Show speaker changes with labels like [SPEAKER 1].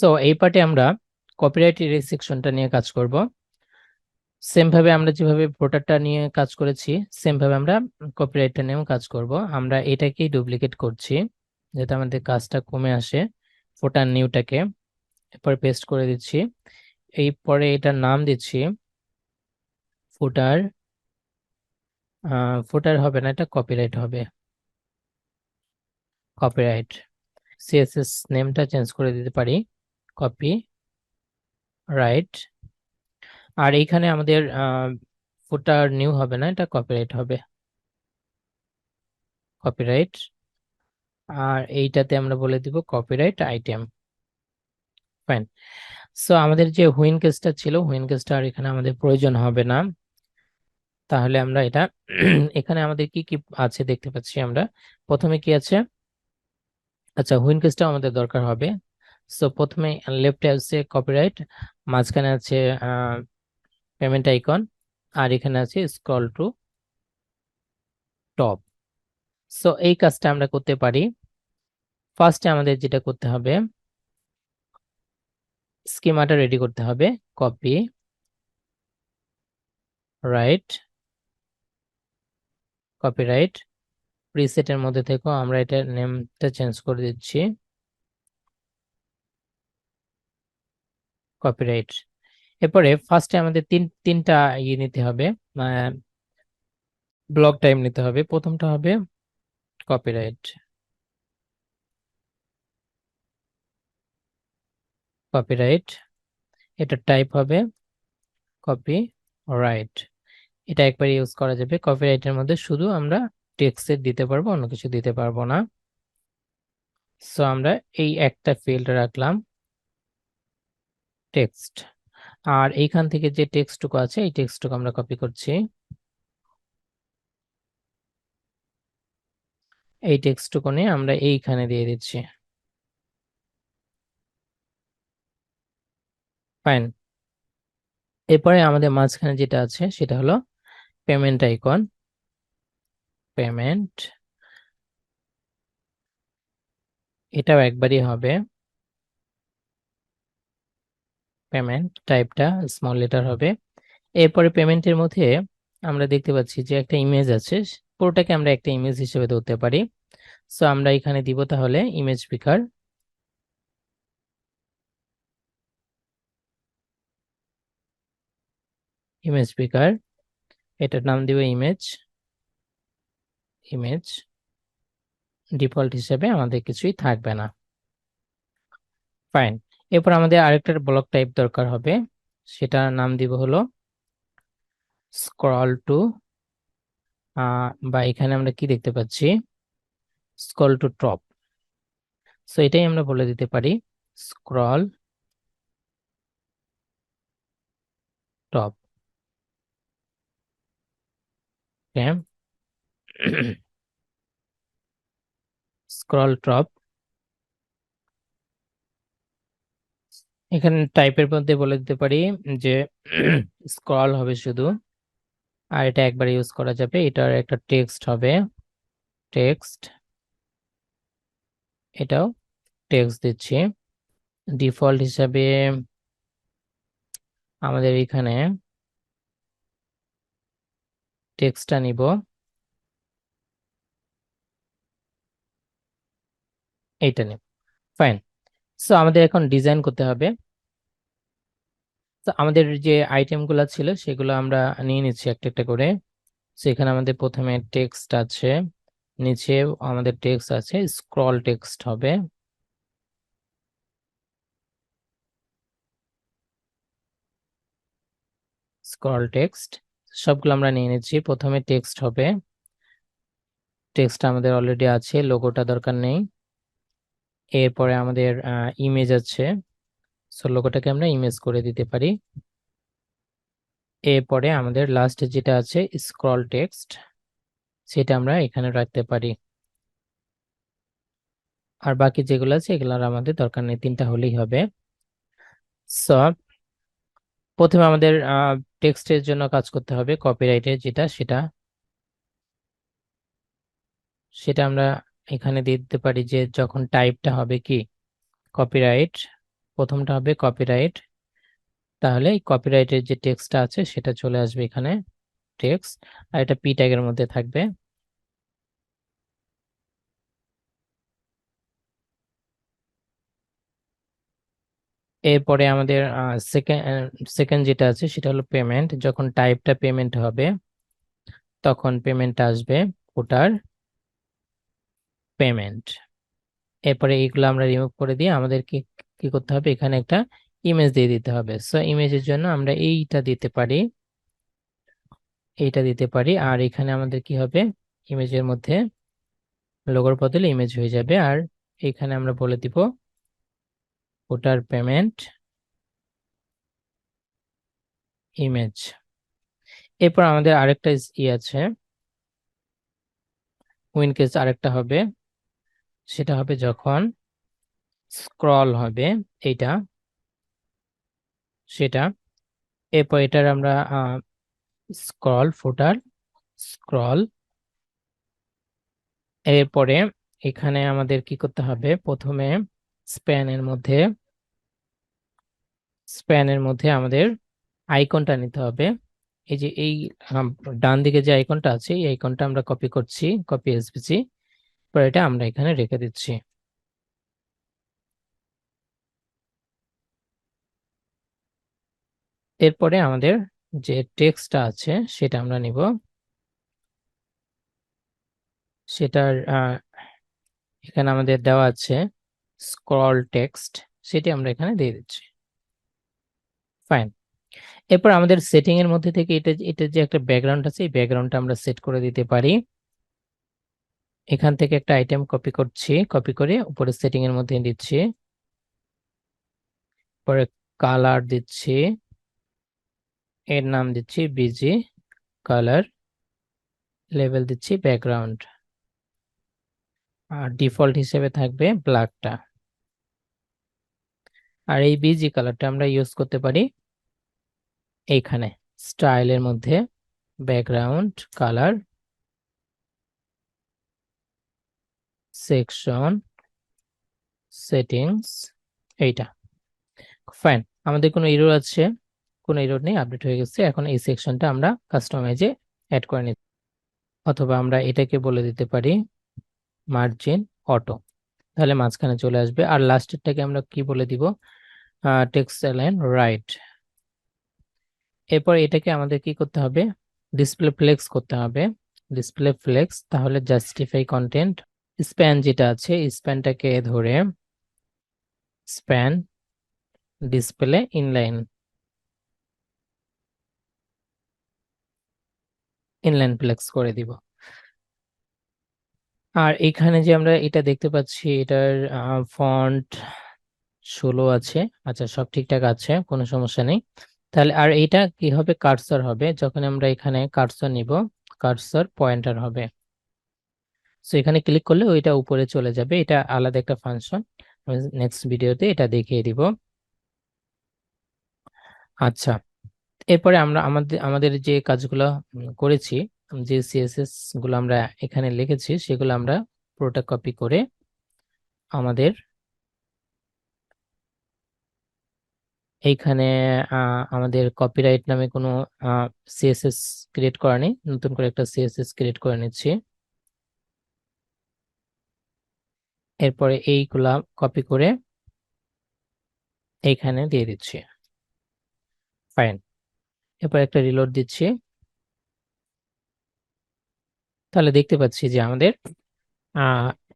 [SPEAKER 1] So এই পার্টে আমরা কপিরাইটের এই সেকশনটা নিয়ে কাজ করব। সেম ভাবে আমরা যেভাবে ভোটারটা নিয়ে কাজ করেছি সেম ভাবে আমরা কপিরাইটটা নিয়েও কাজ করব। আমরা এটাকেই ডুপ্লিকেট করছি যাতে আমাদের কাজটা কমে আসে। ভোটার নিউটাকে এরপর পেস্ট করে দিচ্ছি। এই পরে এটার নাম দিচ্ছি ফুটার। ফুটার হবে না, এটা কপিরাইট হবে, কপিরাইট। সিএসএস নেমটা চেঞ্জ করে দিতে পারি, কপি রাইট। আর এইখানে আমাদের ফুটার নিউ হবে না, এটা কপিরাইট হবে, কপিরাইট। আর এইটাতে আমরা বলে দিব কপিরাইট আইটেম। ফাইন। সো আমাদের যে হুইন কেসটা ছিল, হুইন কেসটা আর এখানে আমাদের প্রয়োজন হবে না। তাহলে আমরা এটা এখানে আমাদের কি কি আছে দেখতে পাচ্ছি আমরা। প্রথমে কি আছে, আচ্ছা হুইন কেসটাও আমাদের দরকার হবে। সো প্রথমে লেফটে আছে কপিরাইট, মাঝখানে আছে পেমেন্ট আইকন, আর এখানে আছে স্ক্রল টু টপ। সো এই কাজটা আমরা করতে পারি। ফার্স্টে আমাদের যেটা করতে হবে, স্কিমাটা রেডি করতে হবে। Copy right, copyright. প্রিসেটের মধ্যে থেকে আমরা এটা নেমটা চেঞ্জ করে দিচ্ছি, কপিরাইট। এরপরে ফার্স্টে আমাদের তিনটা নিতে হবে, ব্লক টাইম নিতে হবে। প্রথমটা হবে কপিরাইট, কপিরাইট। এটা টাইপ হবে কপি রাইট। এটা একবার ইউজ করা যাবে। কপিরাইটের মধ্যে শুধু আমরা টেক্সট দিতে পারবো, অন্য কিছু দিতে পারবো না। সো আমরা এই একটা ফিল্ড রাখলাম, টেক্সট। আর এইখান থেকে যে টেক্সটটুকু আছে এই টেক্সটটুকু আমরা কপি করছি, এই টেক্সটটুকু নিয়ে আমরা এইখানে দিয়ে দিচ্ছি। ফাইন। এরপরে আমাদের মাঝখানে যেটা আছে সেটা হলো পেমেন্ট আইকন, পেমেন্ট। এটাও একবারই হবে, পেমেন্ট। টাইপটা স্মল লেটার হবে। এরপরে পেমেন্টের মধ্যে আমরা দেখতে পাচ্ছি যে একটা ইমেজ আছে, পুরোটাকে আমরা একটা ইমেজ হিসেবে ধরতে পারি। সো আমরা এখানে দিব তাহলে ইমেজ পিকার, ইমেজ পিকার। এটার নাম দিব ইমেজ, ইমেজ। ডিফল্ট হিসেবে আমাদের কিছুই থাকবে না। ফাইন। এরপর আমাদের আরেকটা ব্লক টাইপ দরকার হবে, সেটার নাম দিব হলো স্ক্রল টু, বা এখানে আমরা কি দেখতে পাচ্ছি, স্ক্রল টু টপ। সো এটাই আমরা বলে দিতে পারি স্ক্রল টপ। Scroll top. এখানে টাইপের মধ্যে বলে দিতে পারি যে স্ক্রল হবে শুধু, আর এটা একবার ইউজ করা যাবে। এটার একটা টেক্সট হবে, টেক্সট। এটাও টেক্সট দিচ্ছি। ডিফল্ট হিসাবে আমাদের এখানে টেক্সটটা নিব, এইটা নিব। ফাইন। সো আমাদের এখন ডিজাইন করতে হবে। তো আমাদের যে আইটেমগুলো ছিল সেগুলো আমরা নিয়ে নিচ্ছি একটা একটা করে। সো এখানে আমাদের প্রথমে টেক্সট আছে, নিচে আমাদের টেক্সট আছে, স্ক্রল টেক্সট হবে। স্ক্রল টেক্সট সবগুলো আমরা নিয়ে নিচ্ছি। প্রথমে টেক্সট হবে, টেক্সট আমাদের অলরেডি আছে, লোগোটা দরকার নেই। এরপরে আমাদের ইমেজ আছে, সো লোগোটাকে আমরা ইমেজ করে দিতে পারি। এরপরে আমাদের লাস্টে যেটা আছে স্ক্রল টেক্সট, সেটা আমরা এখানে রাখতে পারি। আর বাকি যেগুলো আছে এগুলোর আমাদের দরকার নেই, তিনটা হলেই হবে। সো প্রথমে আমাদের টেক্সটের জন্য কাজ করতে হবে, কপিরাইটের যেটা সেটা সেটা আমরা এখানে দিয়ে দিতে পারি যে যখন টাইপটা হবে কি কপিরাইট, প্রথমটা হবে কপিরাইট, তাহলে এই কপিরাইটের যে টেক্সটটা আছে সেটা চলে আসবে এখানে টেক্সট, আর এটা পি ট্যাগের মধ্যে থাকবে। এরপরে আমাদের সেকেন্ড যেটা আছে সেটা হলো পেমেন্ট। যখন টাইপটা পেমেন্ট হবে তখন পেমেন্টটা আসবে ওটার পেমেন্ট। এরপরে এইগুলো আমরা রিমুভ করে দিয়ে আমাদের কি কি করতে হবে, এখানে একটা ইমেজ দিয়ে দিতে হবে। সো ইমেজের জন্য আমরা এইটা দিতে পারি, আর এখানে আমাদের কি হবে, ইমেজের মধ্যে লোগোর বদলে ইমেজ হয়ে যাবে। আর এখানে আমরা বলে দিব ওটার পেমেন্ট ইমেজ। এরপর আমাদের আরেকটা আছে, উইনকেস আরেকটা হবে, সেটা হবে যখন স্ক্রল হবে এইটা সেটা। এরপর এটার আমরা স্ক্রল ফুটার স্ক্রল। এরপরে এখানে আমাদের কি করতে হবে, প্রথমে স্প্যানের মধ্যে আমাদের আইকনটা নিতে হবে। এই যে এই ডান দিকে যে আইকনটা আছে এই আইকনটা আমরা কপি করছি, কপি এসভিজি, পর এটা আমরা এখানে রেখে দিচ্ছি। এরপরে আমাদের যে টেক্সটটা আছে সেটা আমরা নিব, সেটার এখানে আমাদের দেওয়া আছে স্ক্রল টেক্সট, সেটি আমরা এখানে দিয়ে দিচ্ছি। ফাইন। এরপর আমাদের সেটিং এর মধ্যে থেকে এটা যে একটা ব্যাকগ্রাউন্ড আছে এই ব্যাকগ্রাউন্ডটা আমরা সেট করে দিতে পারি। এখান থেকে একটা আইটেম কপি করছি, কপি করে উপরে সেটিং এর মধ্যে দিচ্ছি, পরে কালার দিচ্ছি, এর নাম দিচ্ছি বিজি কালার, লেভেল দিচ্ছি ব্যাকগ্রাউন্ড, আর ডিফল্ট হিসেবে থাকবে ব্ল্যাকটা। আর এই বিজি কালারটা আমরা ইউজ করতে পারি এইখানে স্টাইলের মধ্যে, ব্যাকগ্রাউন্ড কালার, সেকশন, সেটিংস, এইটা। ফাইন। আমাদের কোনো এরর আছে? কোনো এরর নেই, আপডেট হয়ে গেছে। এখন এই সেকশনটা আমরা কাস্টমাইজে অ্যাড করে নিতে, অথবা আমরা এটাকে বলে দিতে পারি মার্জিন অটো, তাহলে মাঝখানে চলে আসবে। আর লাস্টেরটাকে আমরা কি বলে দিব, টেক্সট অ্যালাইন রাইট। এরপর এটাকে আমাদের কি করতে হবে, ডিসপ্লে ফ্লেক্স করতে হবে, ডিসপ্লে ফ্লেক্স, তাহলে জাস্টিফাই কন্টেন্ট স্প্যান যেটা আছে স্প্যানটাকে ধরে স্প্যান ডিসপ্লে ইনলাইন ফ্লেক্স করে দিব। আর এখানে যে আমরা এটা দেখতে পাচ্ছি এটার ফন্ট 16 আছে, আচ্ছা সব ঠিকঠাক আছে, কোনো সমস্যা নেই। তাহলে আর এটা কি হবে, কার্সর হবে, যখন আমরা এখানে কার্সর নিব কার্সর পয়েন্টার হবে। সো এখানে ক্লিক করলে ওইটা উপরে চলে যাবে, এটা আলাদা একটা ফাংশন, আমি নেক্সট ভিডিওতে এটা দেখিয়ে দিব। আচ্ছা, এরপরে আমরা আমাদের আমাদের যে কাজগুলো করেছি, যে সিএসএস গুলো আমরা এখানে লিখেছি সেগুলো আমরা পুরোটা কপি করে আমাদের এইখানে আমাদের কপিরাইট নামে কোনো সিএসএস ক্রিয়েট করা নেই, নতুন করে একটা সিএসএস ক্রিয়েট করে নিচ্ছি। এরপরে এইগুলা কপি করে এইখানে দিয়ে দিচ্ছি। ফাইন। এরপর একটা রিলোড দিচ্ছি, তাহলে দেখতে পাচ্ছি যে আমাদের